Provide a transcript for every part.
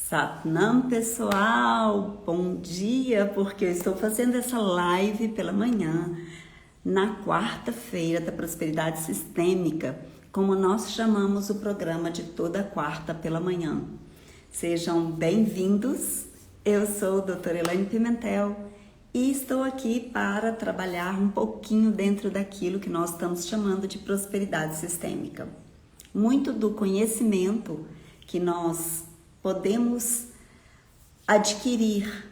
Satnam, pessoal, bom dia, porque eu estou fazendo essa live pela manhã, na quarta-feira da Prosperidade Sistêmica, como nós chamamos o programa de toda quarta pela manhã. Sejam bem-vindos, eu sou a doutora Elaine Pimentel e estou aqui para trabalhar um pouquinho dentro daquilo que nós estamos chamando de prosperidade sistêmica. Muito do conhecimento que nós podemos adquirir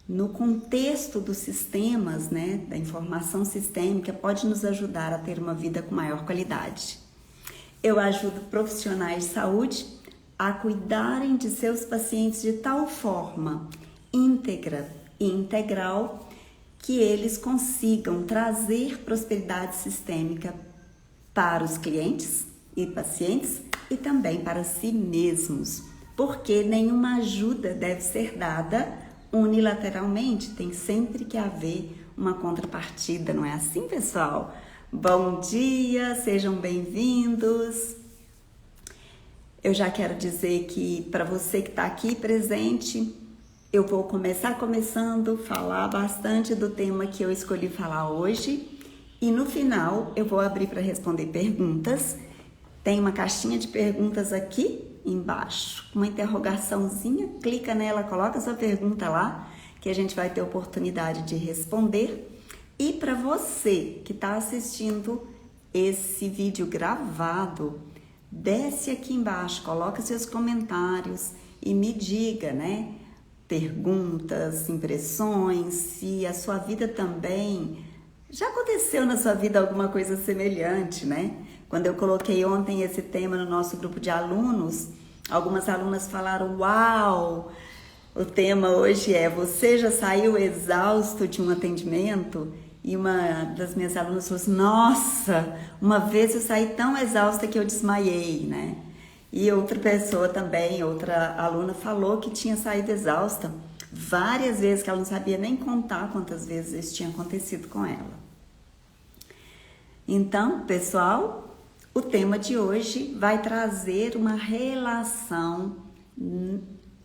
no contexto dos sistemas, da informação sistêmica, pode nos ajudar a ter uma vida com maior qualidade. Eu ajudo profissionais de saúde a cuidarem de seus pacientes de tal forma íntegra e integral que eles consigam trazer prosperidade sistêmica para os clientes e pacientes e também para si mesmos. Porque nenhuma ajuda deve ser dada unilateralmente, tem sempre que haver uma contrapartida, não é assim, pessoal? Bom dia, sejam bem-vindos. Eu já quero dizer que para você que está aqui presente, eu vou começando a falar bastante do tema que eu escolhi falar hoje e no final eu vou abrir para responder perguntas. Tem uma caixinha de perguntas aqui embaixo, uma interrogaçãozinha, clica nela, coloca sua pergunta lá, que a gente vai ter oportunidade de responder. E para você que está assistindo esse vídeo gravado, desce aqui embaixo, coloca seus comentários e me diga, perguntas, impressões, se a sua vida também já aconteceu na sua vida alguma coisa semelhante, Quando eu coloquei ontem esse tema no nosso grupo de alunos, algumas alunas falaram, uau, o tema hoje é, você já saiu exausto de um atendimento? E uma das minhas alunas falou assim, nossa, uma vez eu saí tão exausta que eu desmaiei, E outra pessoa também, outra aluna falou que tinha saído exausta várias vezes, que ela não sabia nem contar quantas vezes isso tinha acontecido com ela. Então, pessoal, o tema de hoje vai trazer uma relação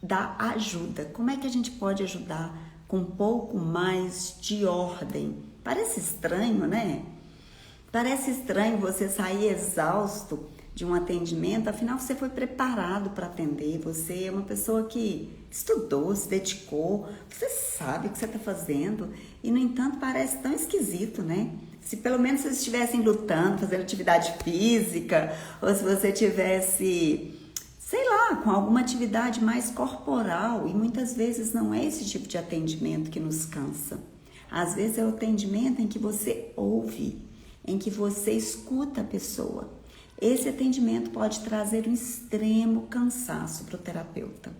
da ajuda. Como é que a gente pode ajudar com um pouco mais de ordem? Parece estranho, Parece estranho você sair exausto de um atendimento, afinal você foi preparado para atender, você é uma pessoa que estudou, se dedicou, você sabe o que você está fazendo e, no entanto, parece tão esquisito, Se pelo menos vocês estivessem lutando, fazendo atividade física, ou se você tivesse, com alguma atividade mais corporal, e muitas vezes não é esse tipo de atendimento que nos cansa. Às vezes é o atendimento em que você ouve, em que você escuta a pessoa. Esse atendimento pode trazer um extremo cansaço para o terapeuta.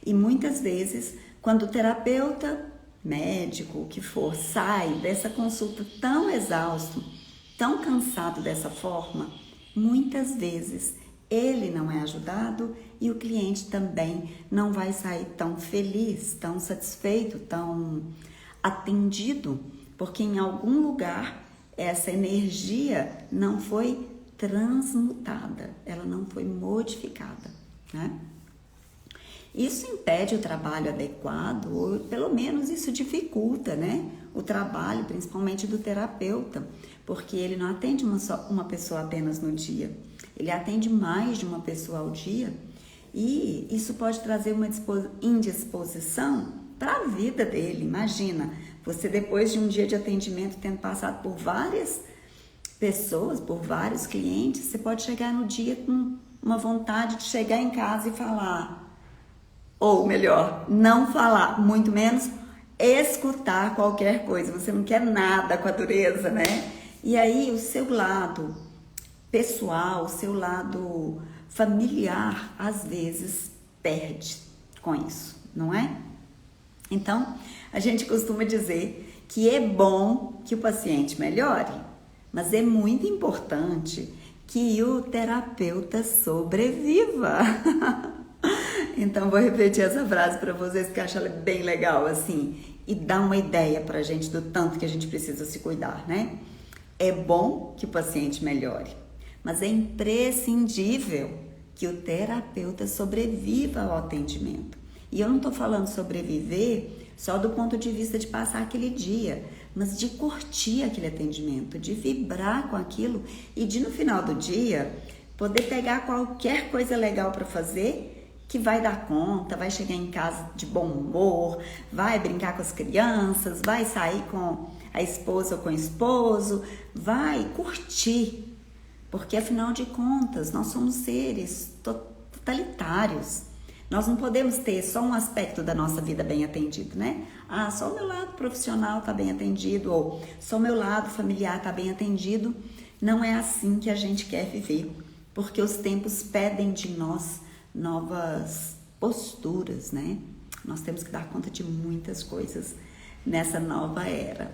E muitas vezes, quando o terapeuta, médico, o que for, sai dessa consulta tão exausto, tão cansado dessa forma, muitas vezes ele não é ajudado e o cliente também não vai sair tão feliz, tão satisfeito, tão atendido, porque em algum lugar essa energia não foi transmutada, ela não foi modificada, Isso impede o trabalho adequado, ou pelo menos isso dificulta, o trabalho, principalmente do terapeuta, porque ele não atende uma pessoa apenas no dia, ele atende mais de uma pessoa ao dia, e isso pode trazer uma indisposição para a vida dele. Imagina, você depois de um dia de atendimento, tendo passado por várias pessoas, por vários clientes, você pode chegar no dia com uma vontade de chegar em casa e falar, ou melhor, não falar, muito menos escutar qualquer coisa, você não quer nada com a dureza, E aí o seu lado pessoal, o seu lado familiar, às vezes perde com isso, não é? Então, a gente costuma dizer que é bom que o paciente melhore, mas é muito importante que o terapeuta sobreviva. Então, vou repetir essa frase para vocês, que eu acho ela bem legal, e dá uma ideia pra gente do tanto que a gente precisa se cuidar, É bom que o paciente melhore, mas é imprescindível que o terapeuta sobreviva ao atendimento. E eu não estou falando sobreviver só do ponto de vista de passar aquele dia, mas de curtir aquele atendimento, de vibrar com aquilo e de no final do dia poder pegar qualquer coisa legal para fazer que vai dar conta, vai chegar em casa de bom humor, vai brincar com as crianças, vai sair com a esposa ou com o esposo, vai curtir, porque afinal de contas nós somos seres totalitários. Nós não podemos ter só um aspecto da nossa vida bem atendido, né? Ah, só o meu lado profissional está bem atendido, ou só o meu lado familiar está bem atendido. Não é assim que a gente quer viver, porque os tempos pedem de nós novas posturas, né? Nós temos que dar conta de muitas coisas nessa nova era.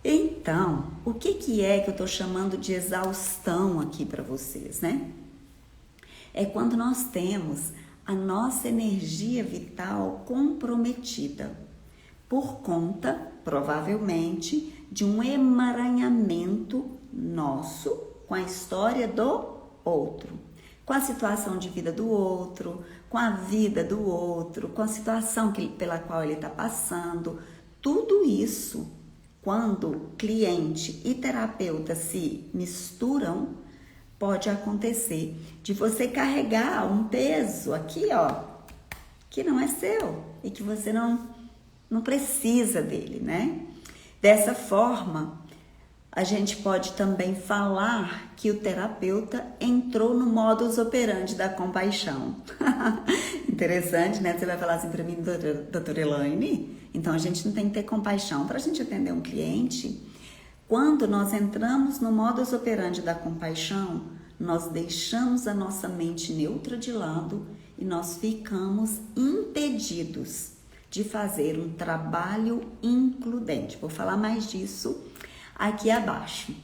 Então, o que é que eu estou chamando de exaustão aqui para vocês, né? É quando nós temos a nossa energia vital comprometida por conta, provavelmente, de um emaranhamento nosso com a história do outro, com a situação de vida do outro, com a vida do outro, com a situação pela qual ele está passando. Tudo isso, quando cliente e terapeuta se misturam, pode acontecer de você carregar um peso aqui, ó, que não é seu e que você não precisa dele, né? Dessa forma, a gente pode também falar que o terapeuta entrou no modus operandi da compaixão. Interessante, né? Você vai falar assim para mim, doutora Elaine? Então, a gente não tem que ter compaixão para a gente atender um cliente. Quando nós entramos no modus operandi da compaixão, nós deixamos a nossa mente neutra de lado e nós ficamos impedidos de fazer um trabalho includente. Vou falar mais disso aqui abaixo.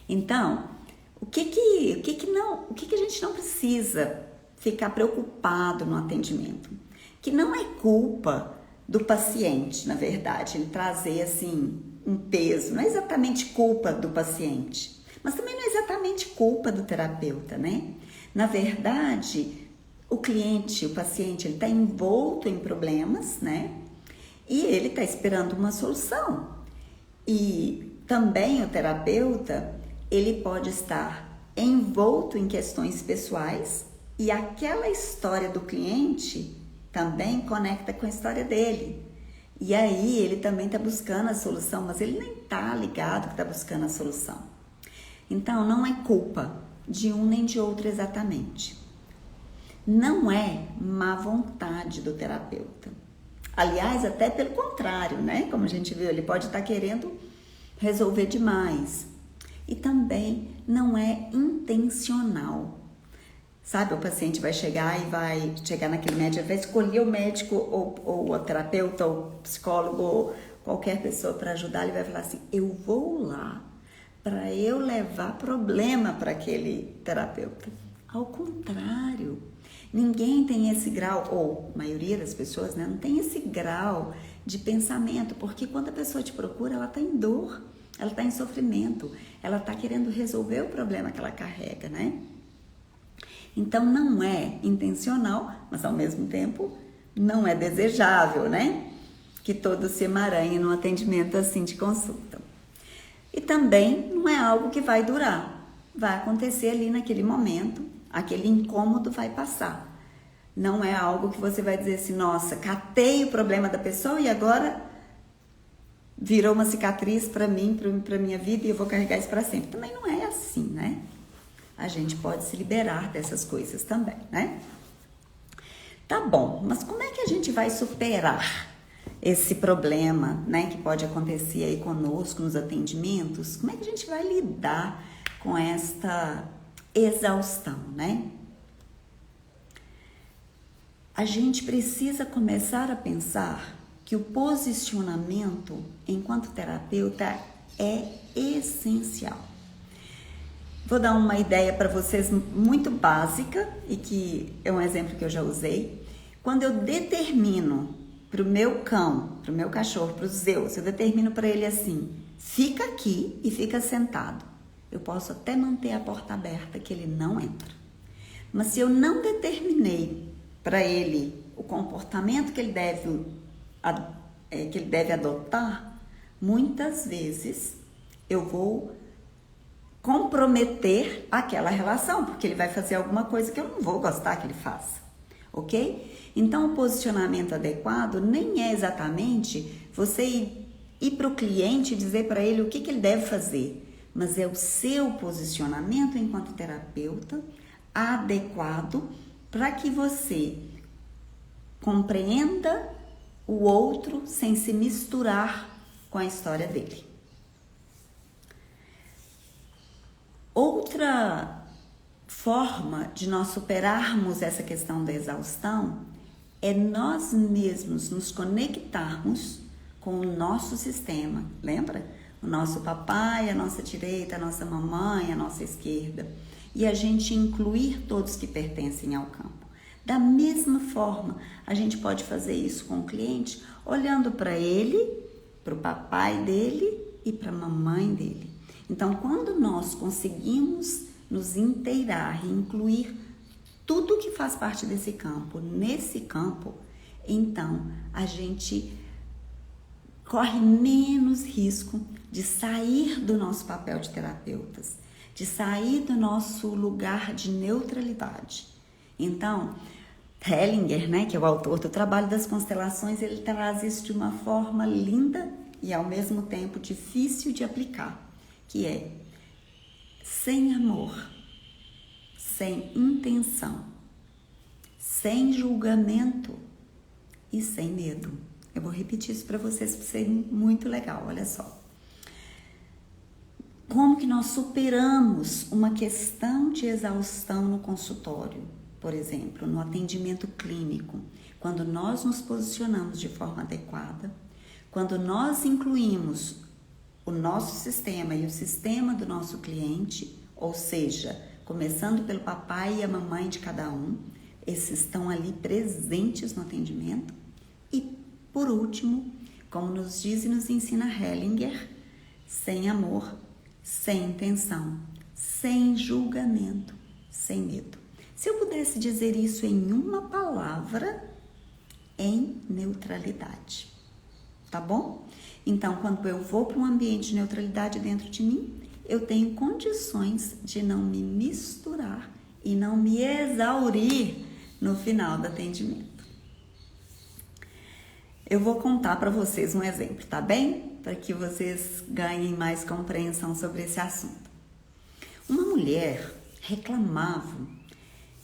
Então, o que a gente não precisa ficar preocupado no atendimento? Que não é culpa do paciente, na verdade, ele trazer assim um peso, não é exatamente culpa do paciente, mas também não é exatamente culpa do terapeuta, né? Na verdade, o cliente, o paciente, ele está envolto em problemas, né? E ele está esperando uma solução. E também o terapeuta, ele pode estar envolto em questões pessoais e aquela história do cliente também conecta com a história dele. E aí ele também está buscando a solução, mas ele nem está ligado que está buscando a solução. Então não é culpa de um nem de outro exatamente. Não é má vontade do terapeuta. Aliás, até pelo contrário, né? Como a gente viu, ele pode estar querendo resolver demais. E também não é intencional. Sabe, o paciente vai chegar e vai chegar naquele médico, vai escolher o médico ou o terapeuta ou o psicólogo ou qualquer pessoa para ajudar, ele vai falar assim, eu vou lá para eu levar problema para aquele terapeuta. Ao contrário, ninguém tem esse grau, ou a maioria das pessoas, né, não tem esse grau de pensamento, porque quando a pessoa te procura, ela está em dor, ela está em sofrimento, ela está querendo resolver o problema que ela carrega, né? Então não é intencional, mas ao mesmo tempo não é desejável, né? Que todos se emaranhem num atendimento assim de consulta. E também não é algo que vai durar, vai acontecer ali naquele momento, aquele incômodo vai passar. Não é algo que você vai dizer assim, nossa, catei o problema da pessoa e agora virou uma cicatriz para mim, para minha vida e eu vou carregar isso para sempre. Também não é assim, né? A gente pode se liberar dessas coisas também, né? Tá bom, mas como é que a gente vai superar esse problema, né, que pode acontecer aí conosco nos atendimentos? Como é que a gente vai lidar com esta exaustão, né? A gente precisa começar a pensar que o posicionamento enquanto terapeuta é essencial. Vou dar uma ideia para vocês muito básica e que é um exemplo que eu já usei. Quando eu determino para o meu cão, para o meu cachorro, para o Zeus, eu determino para ele assim, fica aqui e fica sentado. Eu posso até manter a porta aberta que ele não entra. Mas se eu não determinei para ele o comportamento que ele deve adotar, muitas vezes eu vou comprometer aquela relação, porque ele vai fazer alguma coisa que eu não vou gostar que ele faça, ok? Então, o posicionamento adequado nem é exatamente você ir para o cliente e dizer para ele o que ele deve fazer, mas é o seu posicionamento enquanto terapeuta adequado para que você compreenda o outro sem se misturar com a história dele. Outra forma de nós superarmos essa questão da exaustão é nós mesmos nos conectarmos com o nosso sistema, lembra? O nosso papai, a nossa direita, a nossa mamãe, a nossa esquerda, e a gente incluir todos que pertencem ao campo. Da mesma forma, a gente pode fazer isso com o cliente, olhando para ele, para o papai dele e para a mamãe dele. Então, quando nós conseguimos nos inteirar e incluir tudo que faz parte desse campo nesse campo, então a gente corre menos risco de sair do nosso papel de terapeutas, de sair do nosso lugar de neutralidade. Então, Hellinger, né, que é o autor do Trabalho das Constelações, ele traz isso de uma forma linda e ao mesmo tempo difícil de aplicar, que é sem amor, sem intenção, sem julgamento e sem medo. Eu vou repetir isso para vocês, para ser muito legal, olha só. Como que nós superamos uma questão de exaustão no consultório, por exemplo, no atendimento clínico, quando nós nos posicionamos de forma adequada, quando nós incluímos o nosso sistema e o sistema do nosso cliente, ou seja, começando pelo papai e a mamãe de cada um, esses estão ali presentes no atendimento. E, por último, como nos diz e nos ensina Hellinger, sem amor, sem intenção, sem julgamento, sem medo. Se eu pudesse dizer isso em uma palavra, em neutralidade, tá bom? Então, quando eu vou para um ambiente de neutralidade dentro de mim, eu tenho condições de não me misturar e não me exaurir no final do atendimento. Eu vou contar para vocês um exemplo, tá bem? Para que vocês ganhem mais compreensão sobre esse assunto. Uma mulher reclamava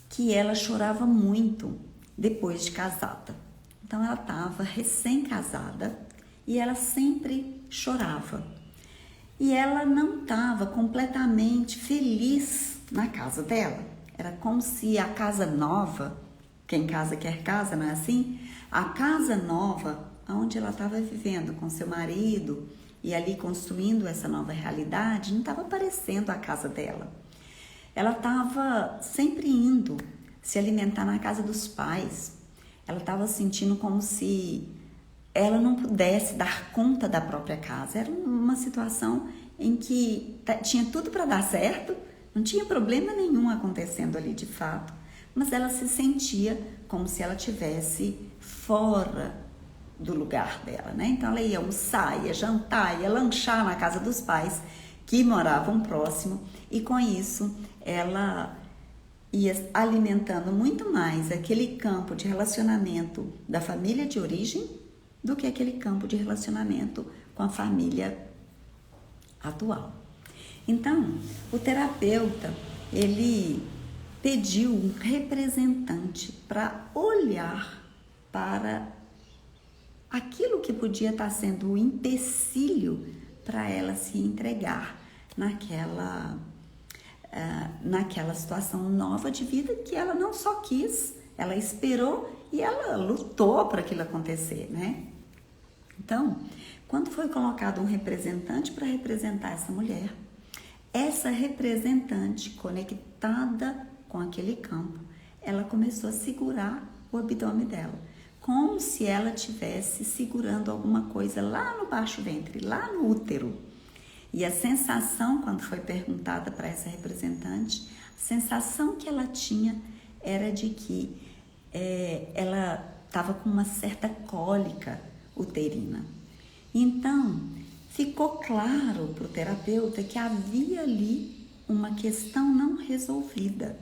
que ela chorava muito depois de casada. Então, ela estava recém-casada e ela sempre chorava. E ela não estava completamente feliz na casa dela. Era como se a casa nova, quem casa quer casa, não é assim? A casa nova, onde ela estava vivendo com seu marido e ali construindo essa nova realidade, não estava parecendo a casa dela. Ela estava sempre indo se alimentar na casa dos pais. Ela estava sentindo como se ela não pudesse dar conta da própria casa. Era uma situação em que tinha tudo para dar certo, não tinha problema nenhum acontecendo ali de fato, mas ela se sentia como se ela estivesse fora do lugar dela, né? Então ela ia almoçar, ia jantar, ia lanchar na casa dos pais que moravam próximo, e com isso ela ia alimentando muito mais aquele campo de relacionamento da família de origem do que aquele campo de relacionamento com a família atual. Então, o terapeuta, ele pediu um representante para olhar para aquilo que podia estar sendo o empecilho para ela se entregar naquela situação nova de vida que ela não só quis, ela esperou e ela lutou para aquilo acontecer, né? Então, quando foi colocado um representante para representar essa representante conectada com aquele campo, ela começou a segurar o abdômen dela, como se ela estivesse segurando alguma coisa lá no baixo ventre, lá no útero. E a sensação, quando foi perguntada para essa representante, a sensação que ela tinha era de que ela estava com uma certa cólica uterina. Então, ficou claro para o terapeuta que havia ali uma questão não resolvida,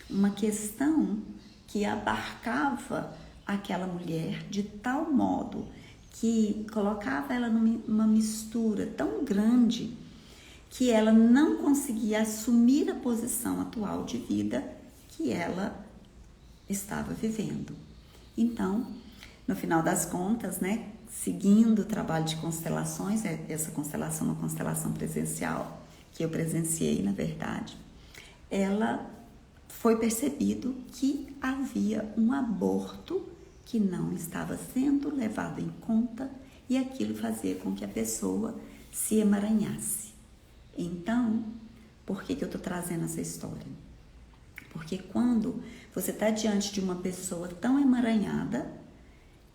uma questão que abarcava aquela mulher de tal modo que colocava ela numa mistura tão grande que ela não conseguia assumir a posição atual de vida que ela estava vivendo. Então, no final das contas, né, seguindo o trabalho de constelações, essa constelação é uma constelação presencial, que eu presenciei, na verdade, ela foi percebido que havia um aborto que não estava sendo levado em conta e aquilo fazia com que a pessoa se emaranhasse. Então, por que eu estou trazendo essa história? Porque quando você está diante de uma pessoa tão emaranhada,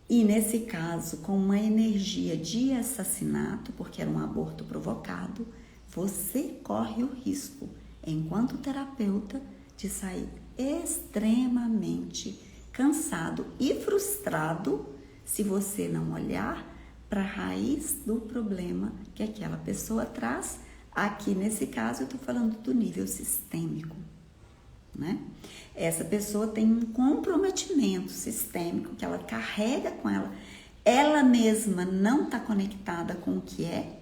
e nesse caso com uma energia de assassinato, porque era um aborto provocado, você corre o risco, enquanto terapeuta, de sair extremamente cansado e frustrado se você não olhar para a raiz do problema que aquela pessoa traz. Aqui nesse caso eu estou falando do nível sistêmico, né? Essa pessoa tem um comprometimento sistêmico que ela carrega com ela, ela mesma não está conectada com o que é,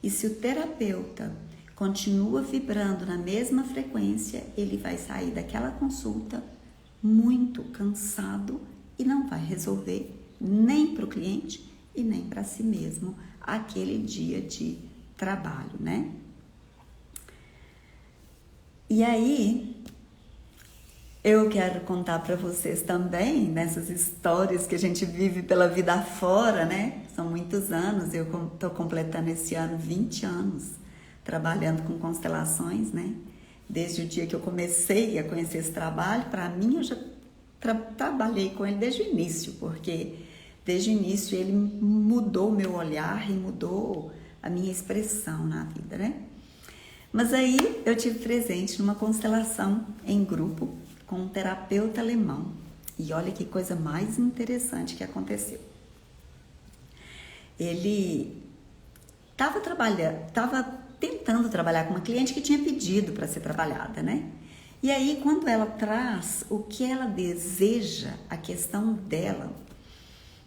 e se o terapeuta continua vibrando na mesma frequência, ele vai sair daquela consulta muito cansado e não vai resolver nem para o cliente e nem para si mesmo aquele dia de trabalho, né? E aí, eu quero contar para vocês também, nessas histórias que a gente vive pela vida afora, né? São muitos anos, eu estou completando esse ano 20 anos trabalhando com constelações, né? Desde o dia que eu comecei a conhecer esse trabalho, para mim eu já trabalhei com ele desde o início, porque desde o início ele mudou o meu olhar e mudou a minha expressão na vida, né? Mas aí eu tive presente numa constelação em grupo com um terapeuta alemão. E olha que coisa mais interessante que aconteceu. Ele estava tentando trabalhar com uma cliente que tinha pedido para ser trabalhada, né? E aí, quando ela traz o que ela deseja, a questão dela,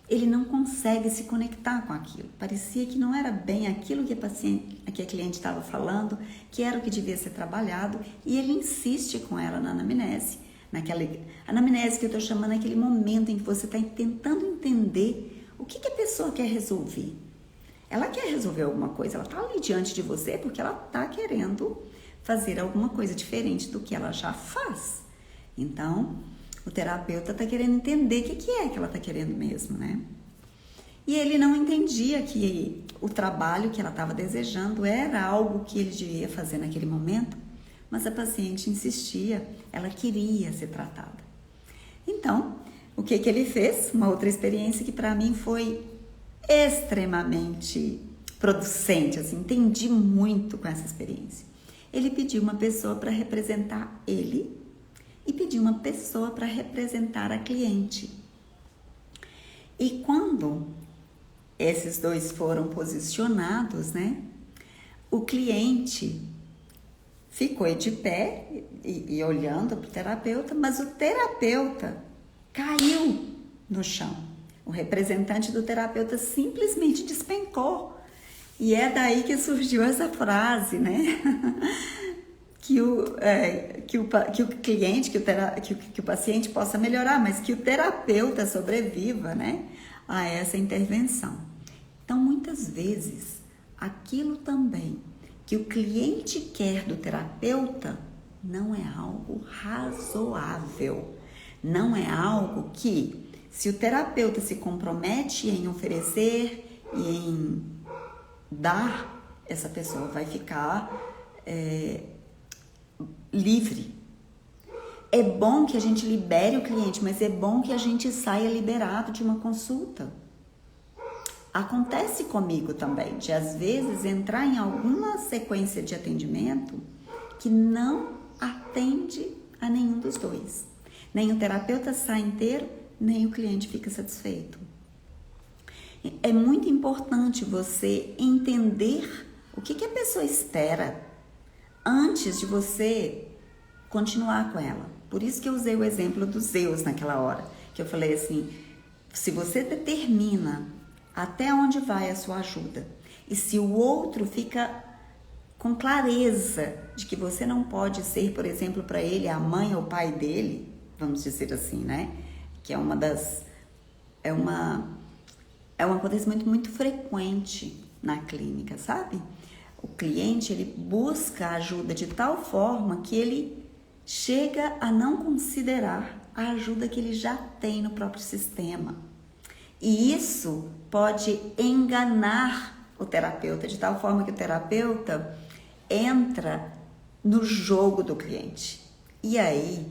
ele não consegue se conectar com aquilo. Parecia que não era bem aquilo que a cliente estava falando, que era o que devia ser trabalhado, e ele insiste com ela na anamnese, naquela anamnese que eu estou chamando aquele momento em que você está tentando entender o que a pessoa quer resolver. Ela quer resolver alguma coisa, ela está ali diante de você porque ela está querendo fazer alguma coisa diferente do que ela já faz. Então, o terapeuta está querendo entender o que é que ela está querendo mesmo, né? E ele não entendia que o trabalho que ela estava desejando era algo que ele devia fazer naquele momento, mas a paciente insistia, ela queria ser tratada. Então, o que ele fez? Uma outra experiência que para mim foi extremamente producente, assim, entendi muito com essa experiência. Ele pediu uma pessoa para representar ele e pediu uma pessoa para representar a cliente. E quando esses dois foram posicionados, né, o cliente ficou de pé e olhando para o terapeuta, mas o terapeuta caiu no chão. O representante do terapeuta simplesmente despencou. E é daí que surgiu essa frase, né? que o cliente, que o paciente possa melhorar, mas que o terapeuta sobreviva, né, a essa intervenção. Então, muitas vezes, aquilo também que o cliente quer do terapeuta não é algo razoável, não é algo que, se o terapeuta se compromete em oferecer e em dar, essa pessoa vai ficar livre. É bom que a gente libere o cliente, mas é bom que a gente saia liberado de uma consulta. Acontece comigo também, de às vezes entrar em alguma sequência de atendimento que não atende a nenhum dos dois. Nem o terapeuta sai inteiro, nem o cliente fica satisfeito. É muito importante você entender o que a pessoa espera antes de você continuar com ela. Por isso que eu usei o exemplo dos Zeus naquela hora, que eu falei assim, se você determina até onde vai a sua ajuda, e se o outro fica com clareza de que você não pode ser, por exemplo, para ele a mãe ou o pai dele, vamos dizer assim, né? Que é um acontecimento muito frequente na clínica, sabe? O cliente, ele busca ajuda de tal forma que ele chega a não considerar a ajuda que ele já tem no próprio sistema. E isso pode enganar o terapeuta, de tal forma que o terapeuta entra no jogo do cliente. E aí,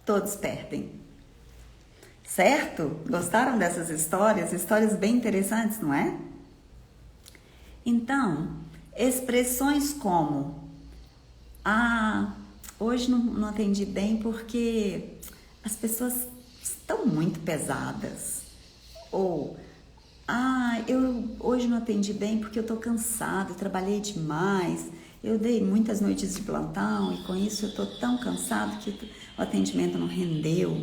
todos perdem. Certo? Gostaram dessas histórias? Histórias bem interessantes, não é? Então, expressões como hoje não atendi bem porque as pessoas estão muito pesadas. Ou, eu hoje não atendi bem porque eu estou cansada, trabalhei demais, eu dei muitas noites de plantão e com isso eu estou tão cansado que o atendimento não rendeu.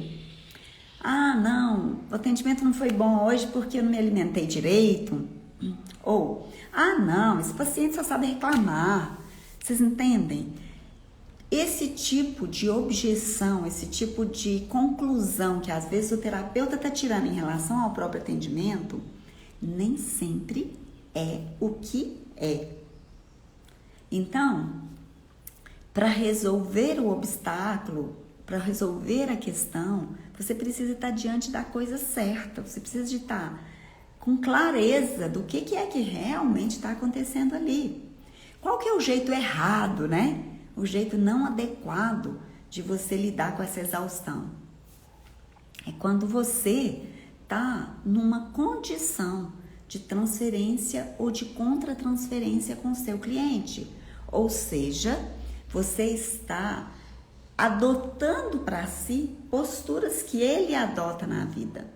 Não, o atendimento não foi bom hoje porque eu não me alimentei direito. Ou, não, esse paciente só sabe reclamar. Vocês entendem? Esse tipo de objeção, esse tipo de conclusão que às vezes o terapeuta está tirando em relação ao próprio atendimento, nem sempre é o que é. Então, para resolver o obstáculo, para resolver a questão, você precisa estar diante da coisa certa, você precisa de estar com clareza do que é que realmente está acontecendo ali. Qual que é o jeito errado, né? O jeito não adequado de você lidar com essa exaustão. É quando você está numa condição de transferência ou de contra-transferência com o seu cliente. Ou seja, você está adotando para si posturas que ele adota na vida.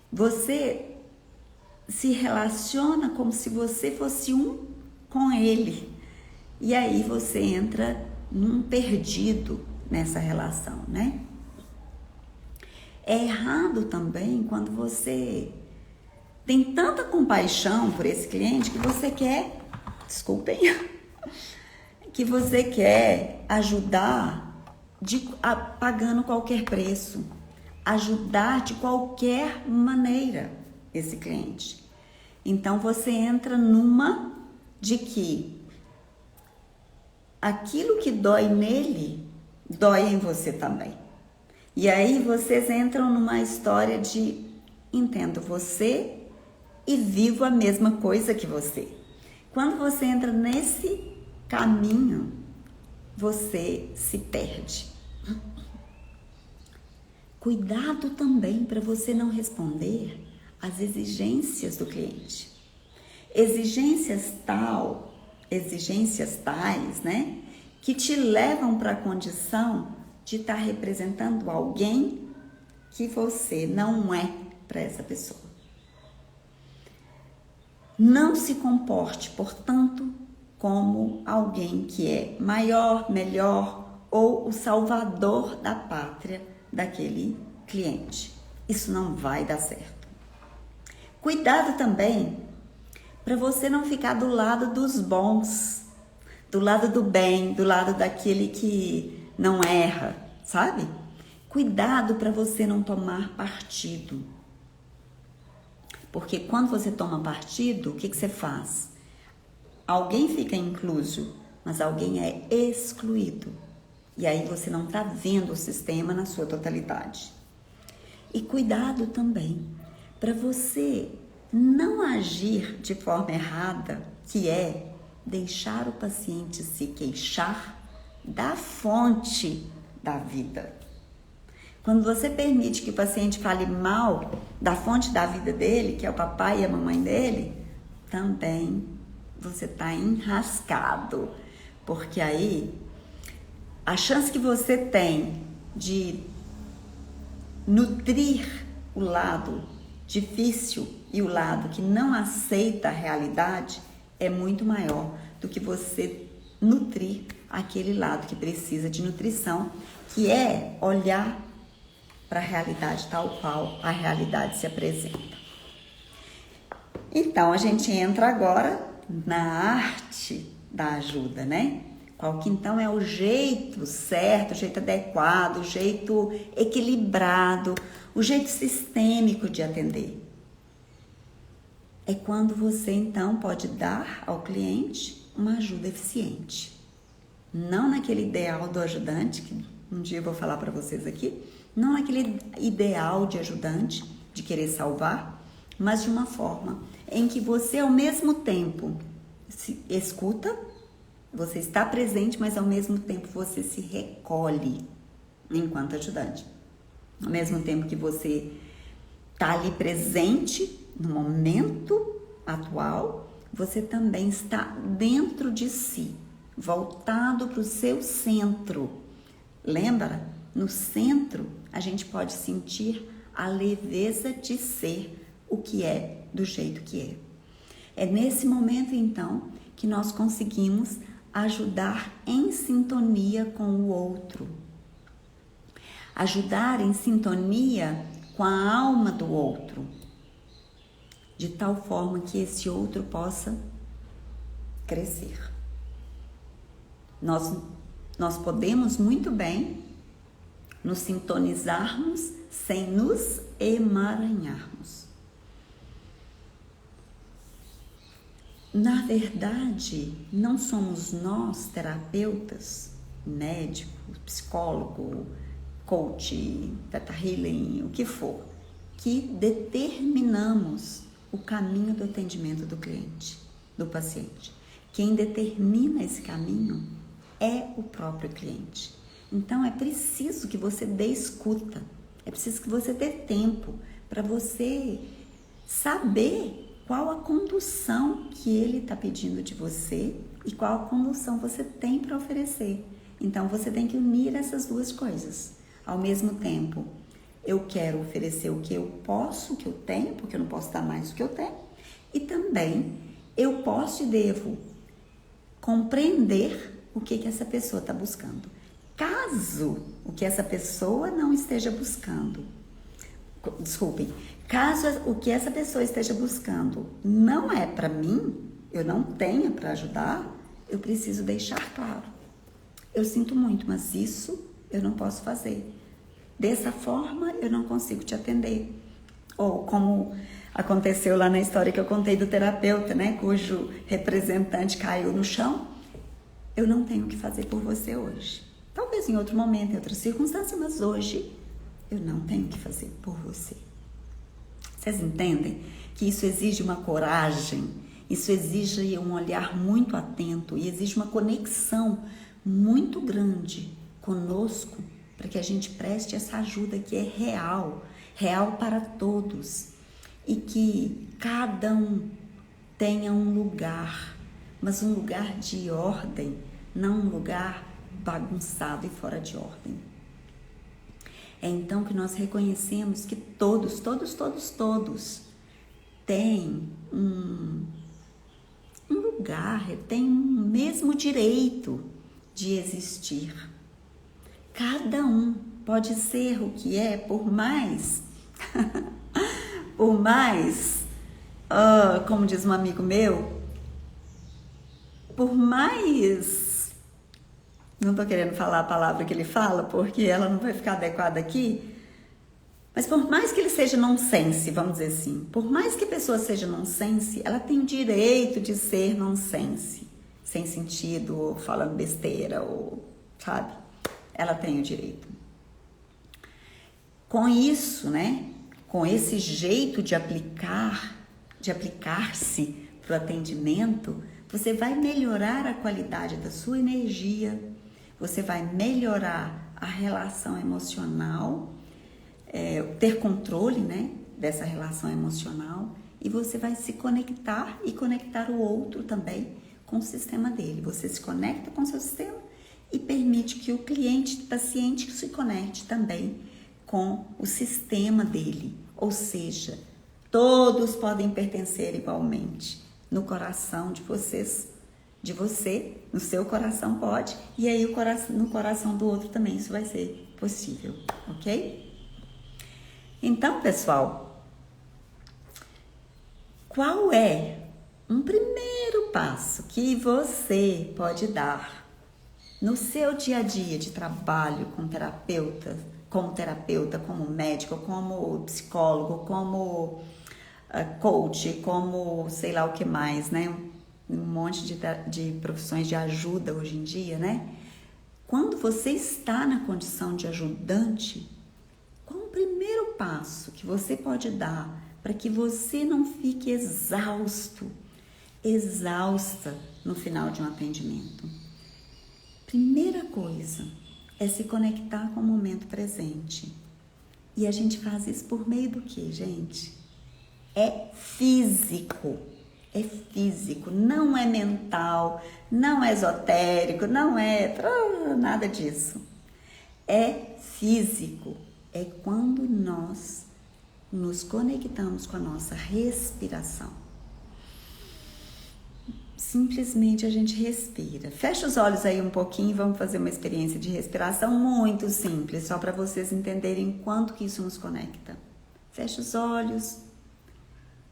Você se relaciona como se você fosse um com ele. E aí você entra num perdido nessa relação, né? É errado também quando você tem tanta compaixão por esse cliente que você quer, que você quer ajudar pagando qualquer preço, ajudar de qualquer maneira esse cliente. Então você entra numa de que aquilo que dói nele, dói em você também. E aí vocês entram numa história de entendo você e vivo a mesma coisa que você. Quando você entra nesse caminho, você se perde. Cuidado também para você não responder às exigências do cliente. Exigências tais, né, que te levam para a condição de estar representando alguém que você não é para essa pessoa. Não se comporte, portanto, como alguém que é maior, melhor ou o salvador da pátria daquele cliente. Isso não vai dar certo. Cuidado também para você não ficar do lado dos bons, do lado do bem, do lado daquele que não erra, sabe? Cuidado para você não tomar partido. Porque quando você toma partido, o que você faz? Alguém fica incluso, mas alguém é excluído. E aí você não está vendo o sistema na sua totalidade. E cuidado também para você não agir de forma errada, que é deixar o paciente se queixar da fonte da vida. Quando você permite que o paciente fale mal da fonte da vida dele, que é o papai e a mamãe dele, também você está enrascado. Porque aí, a chance que você tem de nutrir o lado difícil e o lado que não aceita a realidade é muito maior do que você nutrir aquele lado que precisa de nutrição, que é olhar para a realidade tal qual a realidade se apresenta. Então, a gente entra agora na arte da ajuda, né? Qual que então é o jeito certo, o jeito adequado, o jeito equilibrado, o jeito sistêmico de atender. É quando você então pode dar ao cliente uma ajuda eficiente. Não naquele ideal do ajudante, que um dia eu vou falar para vocês aqui, não naquele ideal de ajudante, de querer salvar, mas de uma forma em que você ao mesmo tempo se escuta, você está presente, mas ao mesmo tempo você se recolhe enquanto ajudante. Ao mesmo tempo que você está ali presente no momento atual, você também está dentro de si, voltado para o seu centro. Lembra? No centro, a gente pode sentir a leveza de ser o que é, do jeito que é. É nesse momento, então, que nós conseguimos ajudar em sintonia com o outro. Ajudar em sintonia com a alma do outro, de tal forma que esse outro possa crescer. Nós podemos muito bem nos sintonizarmos sem nos emaranharmos. Na verdade, não somos nós, terapeutas, médico, psicólogo, coach, Theta Healing, o que for, que determinamos o caminho do atendimento do cliente, do paciente. Quem determina esse caminho é o próprio cliente. Então, é preciso que você dê escuta, é preciso que você dê tempo para você saber qual a condução que ele está pedindo de você e qual a condução você tem para oferecer. Então, você tem que unir essas duas coisas. Ao mesmo tempo, eu quero oferecer o que eu posso, o que eu tenho, porque eu não posso dar mais do que eu tenho. E também, eu posso e devo compreender o que essa pessoa está buscando. Caso o que essa pessoa não esteja buscando, caso o que essa pessoa esteja buscando não é para mim, eu não tenha para ajudar, eu preciso deixar claro. Eu sinto muito, mas isso eu não posso fazer. Dessa forma, eu não consigo te atender. Ou como aconteceu lá na história que eu contei do terapeuta, né, cujo representante caiu no chão, eu não tenho o que fazer por você hoje. Talvez em outro momento, em outra circunstância, mas hoje eu não tenho o que fazer por você. Vocês entendem que isso exige uma coragem, isso exige um olhar muito atento e exige uma conexão muito grande conosco para que a gente preste essa ajuda que é real, real para todos e que cada um tenha um lugar, mas um lugar de ordem, não um lugar bagunçado e fora de ordem. É então que nós reconhecemos que todos têm um lugar, têm um mesmo direito de existir. Cada um pode ser o que é, por mais, como diz um amigo meu, por mais... Não tô querendo falar a palavra que ele fala, porque ela não vai ficar adequada aqui. Mas por mais que ele seja nonsense, vamos dizer assim, por mais que a pessoa seja nonsense, ela tem o direito de ser nonsense, sem sentido, ou falando besteira, ou, sabe? Ela tem o direito. Com isso, né? Com esse jeito de aplicar-se para o atendimento, você vai melhorar a qualidade da sua energia, você vai melhorar a relação emocional, ter controle, né, dessa relação emocional, e você vai se conectar e conectar o outro também com o sistema dele. Você se conecta com o seu sistema e permite que o cliente, paciente, se conecte também com o sistema dele, ou seja, todos podem pertencer igualmente no coração de vocês, de você, no seu coração pode, e aí no coração do outro também isso vai ser possível, ok? Então, pessoal, qual é um primeiro passo que você pode dar no seu dia a dia de trabalho como terapeuta, como médico, como psicólogo, como coach, como sei lá o que mais, né? Um monte de profissões de ajuda hoje em dia, né? Quando você está na condição de ajudante, qual o primeiro passo que você pode dar para que você não fique exausta no final de um atendimento? Primeira coisa é se conectar com o momento presente. E a gente faz isso por meio do quê, gente? É físico, não é mental, não é esotérico, não é nada disso. É físico, é quando nós nos conectamos com a nossa respiração. Simplesmente a gente respira. Fecha os olhos aí um pouquinho e vamos fazer uma experiência de respiração muito simples, só para vocês entenderem quanto que isso nos conecta. Fecha os olhos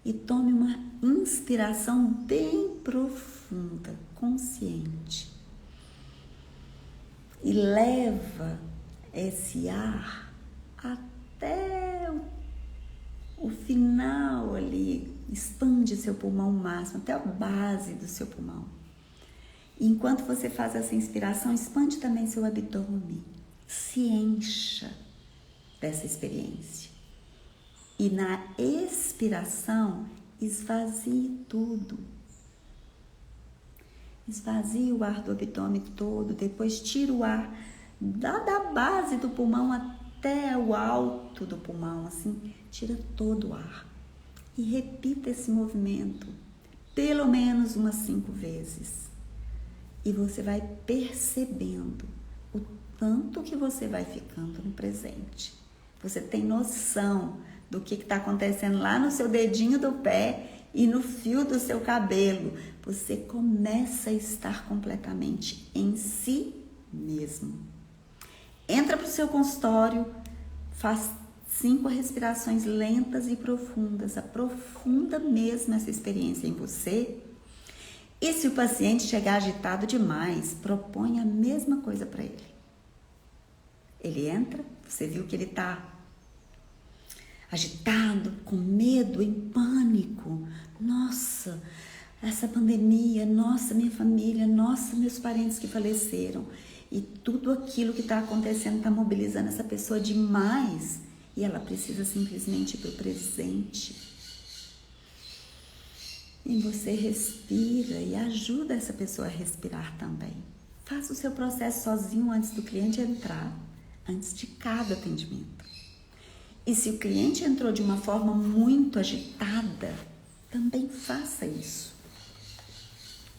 e tome uma inspiração bem profunda, consciente. E leva esse ar até o final ali, expande seu pulmão ao máximo, até a base do seu pulmão. E enquanto você faz essa inspiração, expande também seu abdômen, se encha dessa experiência. E na expiração, esvazie tudo. Esvazie o ar do abdômen todo, depois tira o ar da base do pulmão até o alto do pulmão, assim, tira todo o ar. E repita esse movimento pelo menos umas 5 vezes. E você vai percebendo o tanto que você vai ficando no presente. Você tem noção do que está acontecendo lá no seu dedinho do pé e no fio do seu cabelo. Você começa a estar completamente em si mesmo. Entra para o seu consultório, faz 5 respirações lentas e profundas, aprofunda mesmo essa experiência em você. E se o paciente chegar agitado demais, propõe a mesma coisa para ele. Ele entra, você viu que ele está agitado, com medo, em pânico. Nossa, essa pandemia, nossa, minha família, nossa, meus parentes que faleceram. E tudo aquilo que está acontecendo está mobilizando essa pessoa demais. E ela precisa simplesmente ir para o presente. E você respira e ajuda essa pessoa a respirar também. Faça o seu processo sozinho antes do cliente entrar, antes de cada atendimento. E se o cliente entrou de uma forma muito agitada, também faça isso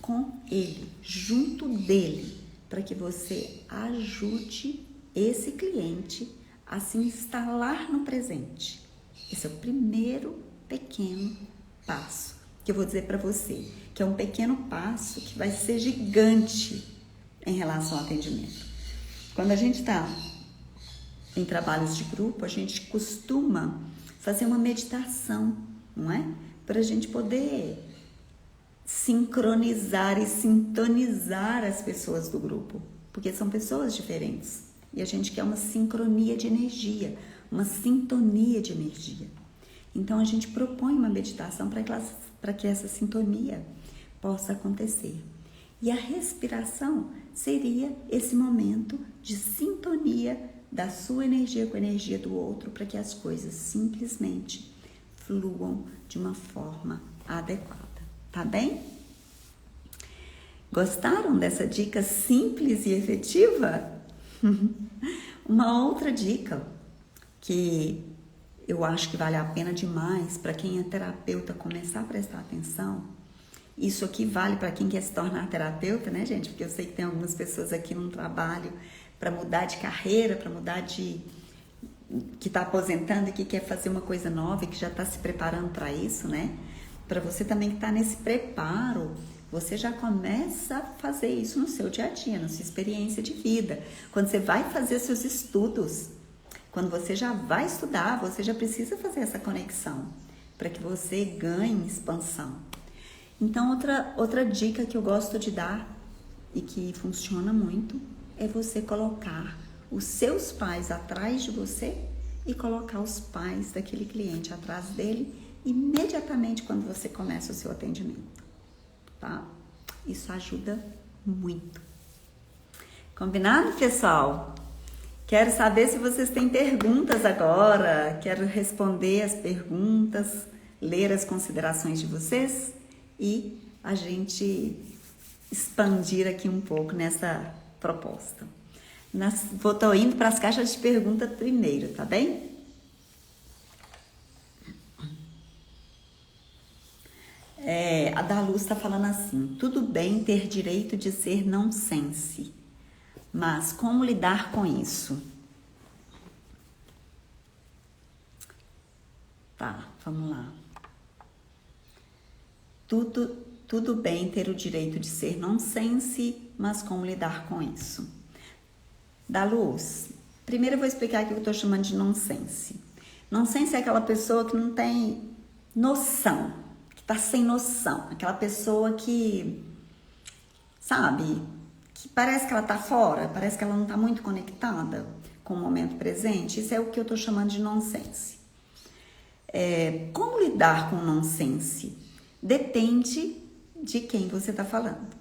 com ele, junto dele, para que você ajude esse cliente a se instalar no presente. Esse é o primeiro pequeno passo que eu vou dizer para você, que é um pequeno passo que vai ser gigante em relação ao atendimento. Quando a gente está em trabalhos de grupo, a gente costuma fazer uma meditação, não é? Para a gente poder sincronizar e sintonizar as pessoas do grupo, porque são pessoas diferentes. E a gente quer uma sincronia de energia, uma sintonia de energia. Então, a gente propõe uma meditação para que essa sintonia possa acontecer. E a respiração seria esse momento de sintonia da sua energia com a energia do outro, para que as coisas simplesmente fluam de uma forma adequada. Tá bem? Gostaram dessa dica simples e efetiva? Uma outra dica que eu acho que vale a pena demais para quem é terapeuta começar a prestar atenção. Isso aqui vale para quem quer se tornar terapeuta, né, gente? Porque eu sei que tem algumas pessoas aqui num trabalho para mudar de carreira, para mudar de que está aposentando e que quer fazer uma coisa nova e que já está se preparando para isso, né? Para você também que está nesse preparo, você já começa a fazer isso no seu dia a dia, na sua experiência de vida. Quando você vai fazer seus estudos, quando você já vai estudar, você já precisa fazer essa conexão para que você ganhe expansão. Então, outra dica que eu gosto de dar e que funciona muito é você colocar os seus pais atrás de você e colocar os pais daquele cliente atrás dele imediatamente quando você começa o seu atendimento, tá? Isso ajuda muito. Combinado, pessoal? Quero saber se vocês têm perguntas agora. Quero responder as perguntas, ler as considerações de vocês e a gente expandir aqui um pouco nessa proposta. Tô indo para as caixas de pergunta primeiro, tá bem? A da Luz está falando assim: tudo bem ter direito de ser nonsense, mas como lidar com isso? Tá, vamos lá. Tudo bem ter o direito de ser nonsense, mas como lidar com isso? Da Luz, primeiro eu vou explicar o que eu estou chamando de nonsense. Nonsense é aquela pessoa que não tem noção, que tá sem noção, aquela pessoa que, sabe, que parece que ela tá fora, parece que ela não tá muito conectada com o momento presente. Isso é o que eu tô chamando de nonsense. Como lidar com o nonsense? Depende de quem você tá falando.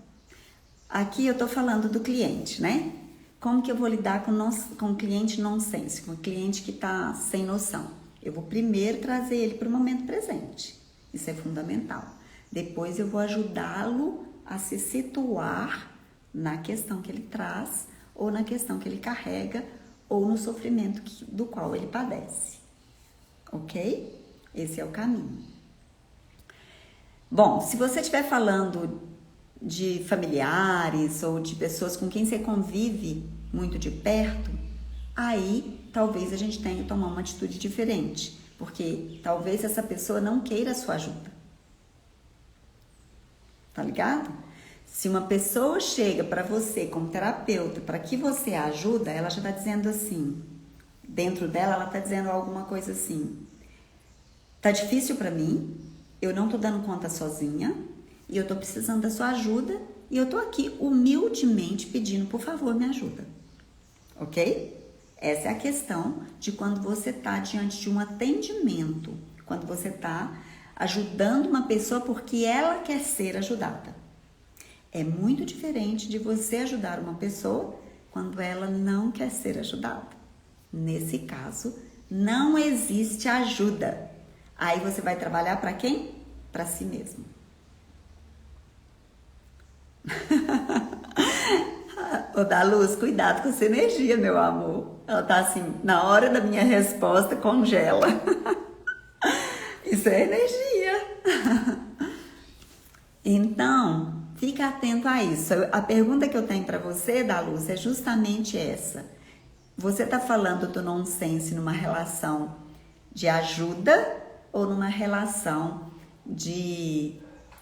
Aqui eu tô falando do cliente, né? Como que eu vou lidar com o cliente nonsense, com o cliente que tá sem noção? Eu vou primeiro trazer ele para o momento presente. Isso é fundamental. Depois eu vou ajudá-lo a se situar na questão que ele traz, ou na questão que ele carrega, ou no sofrimento do qual ele padece. Ok? Esse é o caminho. Bom, se você estiver falando de familiares ou de pessoas com quem você convive muito de perto, aí talvez a gente tenha que tomar uma atitude diferente, porque talvez essa pessoa não queira a sua ajuda. Tá ligado? Se uma pessoa chega para você como terapeuta para que você a ajuda, ela já está dizendo assim, dentro dela ela está dizendo alguma coisa assim: tá difícil para mim, eu não tô dando conta sozinha e eu tô precisando da sua ajuda e eu tô aqui humildemente pedindo, por favor, me ajuda. Ok? Essa é a questão de quando você tá diante de um atendimento, quando você tá ajudando uma pessoa porque ela quer ser ajudada. É muito diferente de você ajudar uma pessoa quando ela não quer ser ajudada. Nesse caso, não existe ajuda. Aí você vai trabalhar para quem? Para si mesmo. Ô, da Luz, cuidado com essa energia, meu amor. Ela tá assim, na hora da minha resposta, congela. Isso é energia. Então, fica atento a isso. A pergunta que eu tenho para você, da Luz, é justamente essa. Você tá falando do nonsense numa relação de ajuda ou numa relação de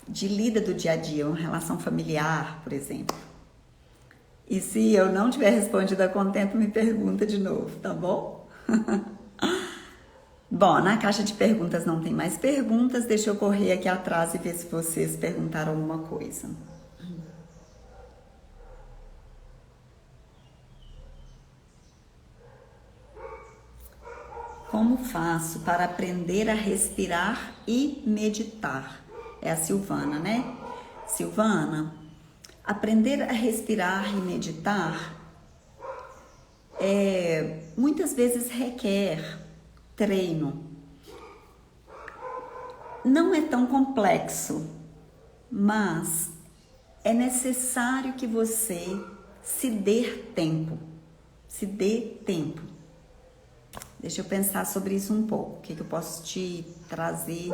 lida do dia a dia, uma relação familiar, por exemplo? E se eu não tiver respondido a contento, me pergunta de novo, tá bom? Bom, na caixa de perguntas não tem mais perguntas, deixa eu correr aqui atrás e ver se vocês perguntaram alguma coisa. Como faço para aprender a respirar e meditar? É a Silvana, né? Silvana, aprender a respirar e meditar muitas vezes requer treino. Não é tão complexo, mas é necessário que você se dê tempo. Se dê tempo. Deixa eu pensar sobre isso um pouco. O que eu posso te trazer?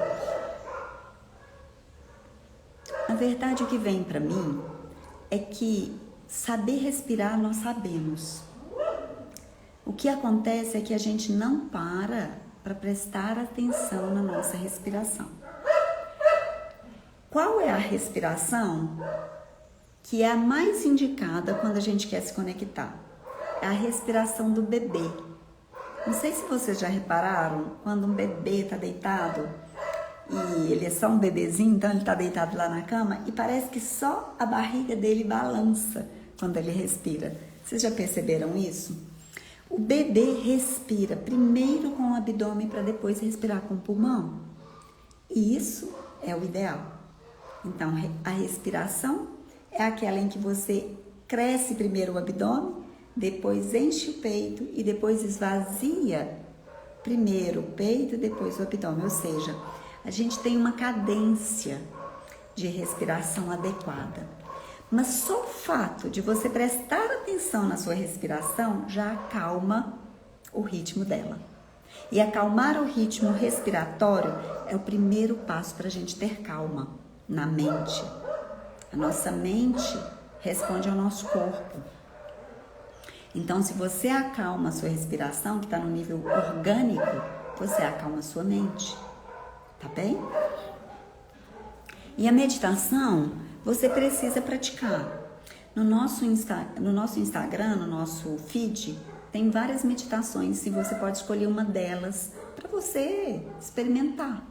Na verdade, o que vem para mim é que saber respirar nós sabemos. O que acontece é que a gente não para prestar atenção na nossa respiração. Qual é a respiração que é a mais indicada quando a gente quer se conectar? É a respiração do bebê. Não sei se vocês já repararam, quando um bebê está deitado, e ele é só um bebezinho, então ele está deitado lá na cama, e parece que só a barriga dele balança quando ele respira. Vocês já perceberam isso? O bebê respira primeiro com o abdômen para depois respirar com o pulmão. E isso é o ideal. Então, a respiração é aquela em que você cresce primeiro o abdômen, depois enche o peito e depois esvazia primeiro o peito e depois o abdômen. Ou seja, a gente tem uma cadência de respiração adequada. Mas só o fato de você prestar atenção na sua respiração já acalma o ritmo dela. E acalmar o ritmo respiratório é o primeiro passo para a gente ter calma na mente. A nossa mente responde ao nosso corpo. Então, se você acalma a sua respiração, que está no nível orgânico, você acalma a sua mente, tá bem? E a meditação, você precisa praticar. No nosso Instagram, no nosso feed, tem várias meditações e você pode escolher uma delas para você experimentar.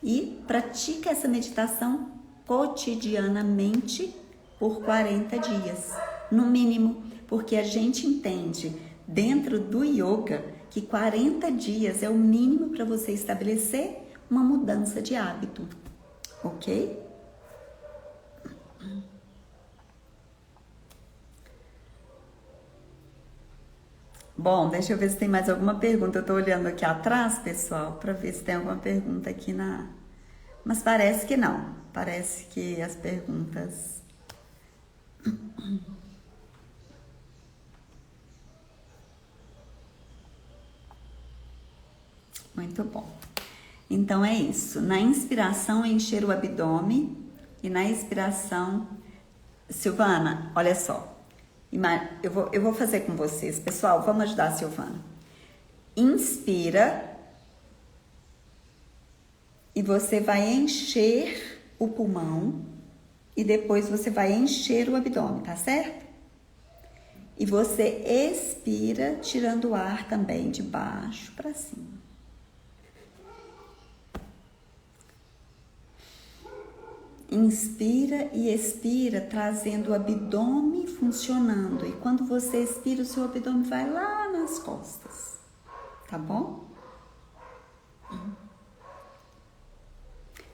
E pratica essa meditação cotidianamente por 40 dias, no mínimo, porque a gente entende dentro do yoga que 40 dias é o mínimo para você estabelecer uma mudança de hábito, ok? Bom, deixa eu ver se tem mais alguma pergunta. Eu tô olhando aqui atrás, pessoal, para ver se tem alguma pergunta aqui na... Mas parece que não. Parece que as perguntas... Muito bom. Então é isso. Na inspiração, encher o abdômen e na expiração... Silvana, olha só. Eu vou fazer com vocês. Pessoal, vamos ajudar a Silvana. Inspira e você vai encher o pulmão e depois você vai encher o abdômen, tá certo? E você expira tirando o ar também de baixo para cima. Inspira e expira, trazendo o abdômen funcionando. E quando você expira, o seu abdômen vai lá nas costas. Tá bom?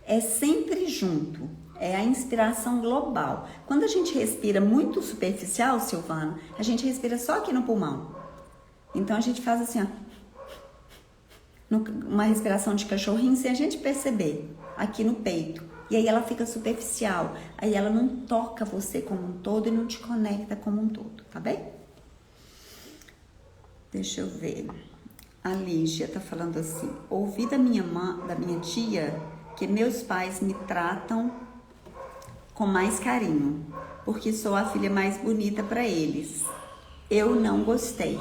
É sempre junto. É a inspiração global. Quando a gente respira muito superficial, Silvana, a gente respira só aqui no pulmão. Então a gente faz assim, ó. Uma respiração de cachorrinho sem a gente perceber. Aqui no peito. E aí ela fica superficial, aí ela não toca você como um todo e não te conecta como um todo, tá bem? Deixa eu ver. A Lígia tá falando assim: ouvi da minha tia que meus pais me tratam com mais carinho, porque sou a filha mais bonita para eles. Eu não gostei.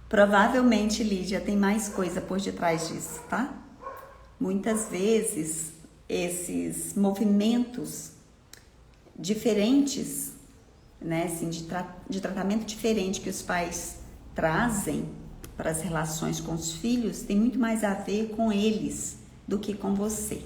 Provavelmente, Lígia, tem mais coisa por detrás disso, tá? Muitas vezes, esses movimentos diferentes, né, assim, de tratamento diferente que os pais trazem para as relações com os filhos, tem muito mais a ver com eles do que com você.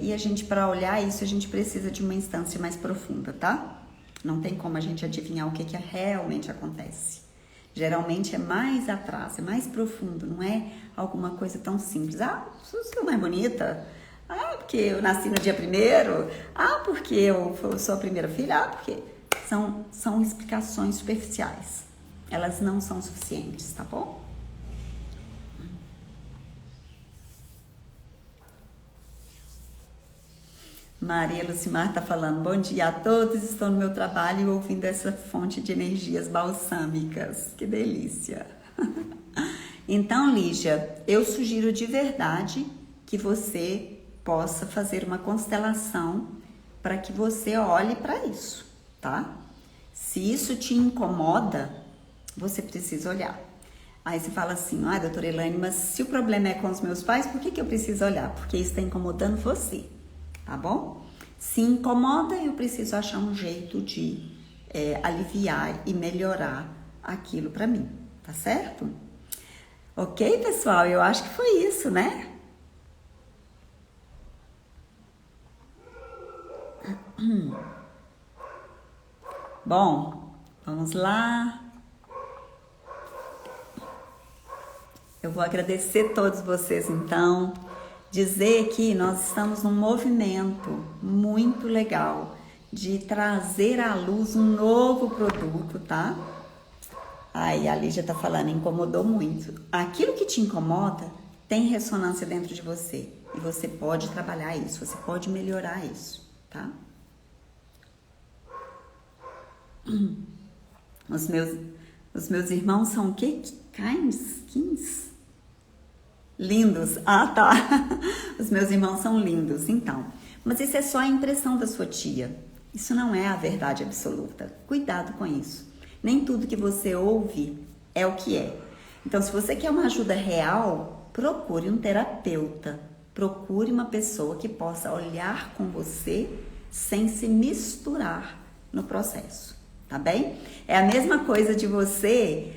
E a gente, para olhar isso, a gente precisa de uma instância mais profunda, tá? Não tem como a gente adivinhar o que realmente acontece. Geralmente é mais atrás, é mais profundo, não é alguma coisa tão simples. Ah, sou mais bonita. Ah, porque eu nasci no dia 1º. Ah, porque eu sou a primeira filha. Ah, porque... São explicações superficiais. Elas não são suficientes, tá bom? Maria Lucimar tá falando: bom dia a todos, estou no meu trabalho ouvindo essa fonte de energias balsâmicas. Que delícia! Então, Lígia, eu sugiro de verdade que você possa fazer uma constelação para que você olhe para isso, tá? Se isso te incomoda, você precisa olhar. Aí você fala assim, doutora Elaine, mas se o problema é com os meus pais, por que eu preciso olhar? Porque isso está incomodando você, tá bom? Se incomoda, eu preciso achar um jeito de aliviar e melhorar aquilo para mim, tá certo? Ok, pessoal? Eu acho que foi isso, né? Bom, vamos lá. Eu vou agradecer todos vocês, então. Dizer que nós estamos num movimento muito legal de trazer à luz um novo produto, tá? Aí a Lígia tá falando, incomodou muito. Aquilo que te incomoda tem ressonância dentro de você. E você pode trabalhar isso, você pode melhorar isso, tá? Os meus irmãos são o quê? Kins? Lindos. Ah, tá. Os meus irmãos são lindos, então. Mas isso é só a impressão da sua tia. Isso não é a verdade absoluta. Cuidado com isso. Nem tudo que você ouve é o que é. Então, se você quer uma ajuda real, procure um terapeuta. Procure uma pessoa que possa olhar com você sem se misturar no processo. Tá bem? É a mesma coisa de você,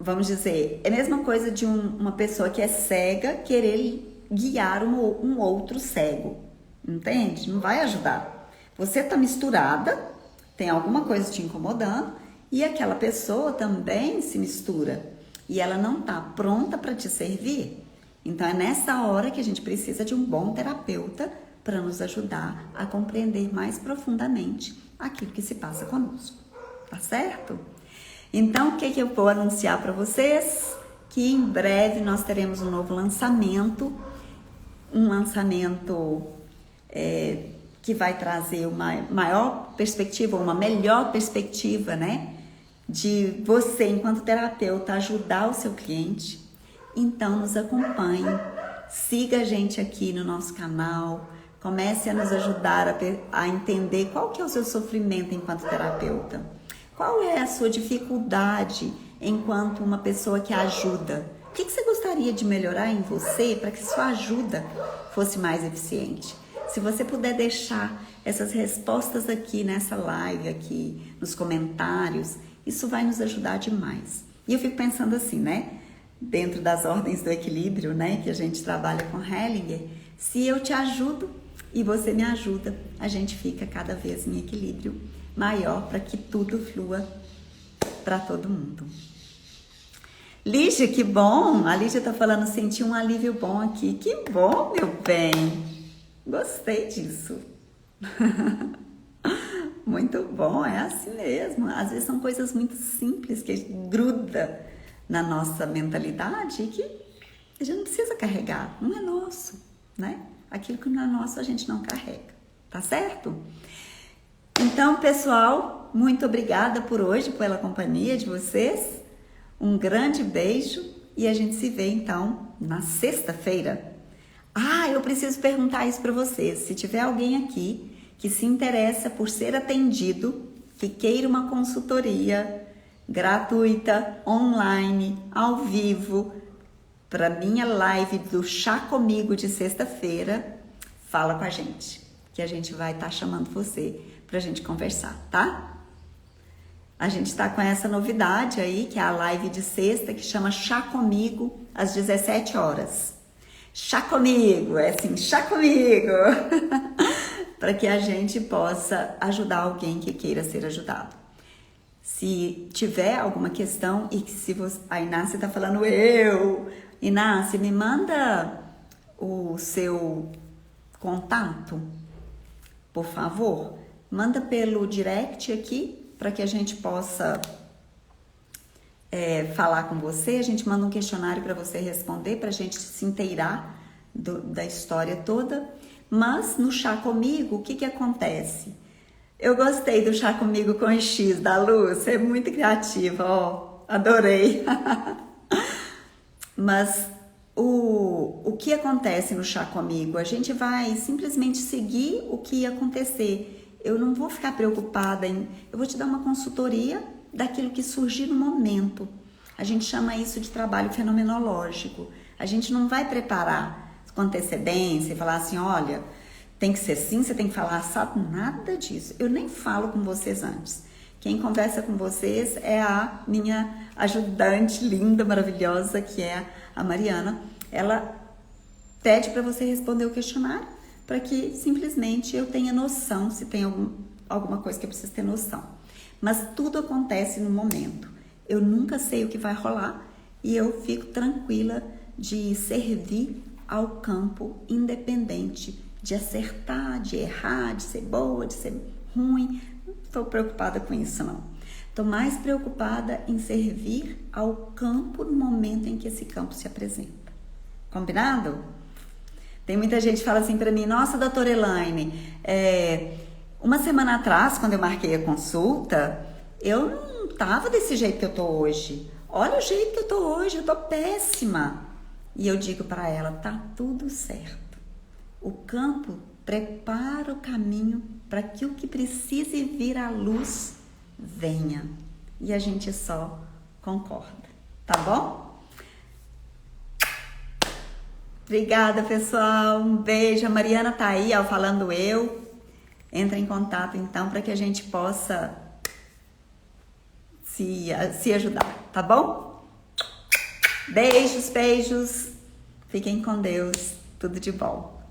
vamos dizer, é a mesma coisa de uma pessoa que é cega querer guiar um outro cego. Entende? Não vai ajudar. Você tá misturada, tem alguma coisa te incomodando e aquela pessoa também se mistura e ela não tá pronta para te servir. Então é nessa hora que a gente precisa de um bom terapeuta para nos ajudar a compreender mais profundamente aquilo que se passa conosco, tá certo? Então, o que eu vou anunciar para vocês? Que em breve nós teremos um novo lançamento, um lançamento que vai trazer uma maior perspectiva, uma melhor perspectiva, né? De você, enquanto terapeuta, ajudar o seu cliente. Então, nos acompanhe, siga a gente aqui no nosso canal, comece a nos ajudar a entender qual que é o seu sofrimento enquanto terapeuta. Qual é a sua dificuldade enquanto uma pessoa que ajuda? O que você gostaria de melhorar em você para que sua ajuda fosse mais eficiente? Se você puder deixar essas respostas aqui nessa live, aqui nos comentários, isso vai nos ajudar demais. E eu fico pensando assim, né? Dentro das ordens do equilíbrio, né? Que a gente trabalha com Hellinger, se eu te ajudo e você me ajuda, a gente fica cada vez em equilíbrio maior para que tudo flua para todo mundo. Lígia, que bom! A Lígia tá falando, senti um alívio bom aqui. Que bom, meu bem! Gostei disso. Muito bom, é assim mesmo. Às vezes são coisas muito simples que gruda na nossa mentalidade e que a gente não precisa carregar. Não é nosso, né? Aquilo que não é nosso a gente não carrega, tá certo? Então, pessoal, muito obrigada por hoje, pela companhia de vocês. Um grande beijo e a gente se vê então na sexta-feira. Eu preciso perguntar isso para vocês. Se tiver alguém aqui que se interessa por ser atendido, que queira uma consultoria gratuita, online, ao vivo, para minha live do Chá Comigo de sexta-feira, fala com a gente, que a gente vai estar chamando você pra gente conversar, tá? A gente está com essa novidade aí, que é a live de sexta, que chama Chá Comigo, às 17 horas. Chá comigo, é assim, chá comigo! Para que a gente possa ajudar alguém que queira ser ajudado. Se tiver alguma questão e que se você... A Inácia tá falando Inácia, me manda o seu contato, por favor. Manda pelo direct aqui, para que a gente possa falar com você. A gente manda um questionário para você responder, para a gente se inteirar da história toda. Mas no Chá Comigo, o que acontece? Eu gostei do Chá Comigo com X da Luz, é muito criativa, ó, adorei. Mas o que acontece no Chá Comigo? A gente vai simplesmente seguir o que ia acontecer. Eu não vou ficar preocupada eu vou te dar uma consultoria daquilo que surgir no momento. A gente chama isso de trabalho fenomenológico. A gente não vai preparar com antecedência e falar assim, olha, tem que ser assim, você tem que falar assado, nada disso. Eu nem falo com vocês antes. Quem conversa com vocês é a minha ajudante linda, maravilhosa, que é a Mariana. Ela pede para você responder o questionário para que simplesmente eu tenha noção se tem alguma coisa que eu preciso ter noção. Mas tudo acontece no momento. Eu nunca sei o que vai rolar e eu fico tranquila de servir ao campo, independente de acertar, de errar, de ser boa, de ser ruim. Não estou preocupada com isso, não. Estou mais preocupada em servir ao campo no momento em que esse campo se apresenta. Combinado? Tem muita gente que fala assim para mim, nossa, doutora Elaine, uma semana atrás, quando eu marquei a consulta, eu não estava desse jeito que eu estou hoje. Olha o jeito que eu estou hoje, eu estou péssima. E eu digo para ela, tá tudo certo. O campo prepara o caminho para que o que precise vir à luz venha. E a gente só concorda, tá bom? Obrigada, pessoal. Um beijo. A Mariana tá aí, ó, falando eu. Entra em contato, então, para que a gente possa se ajudar, tá bom? Beijos, beijos. Fiquem com Deus. Tudo de bom.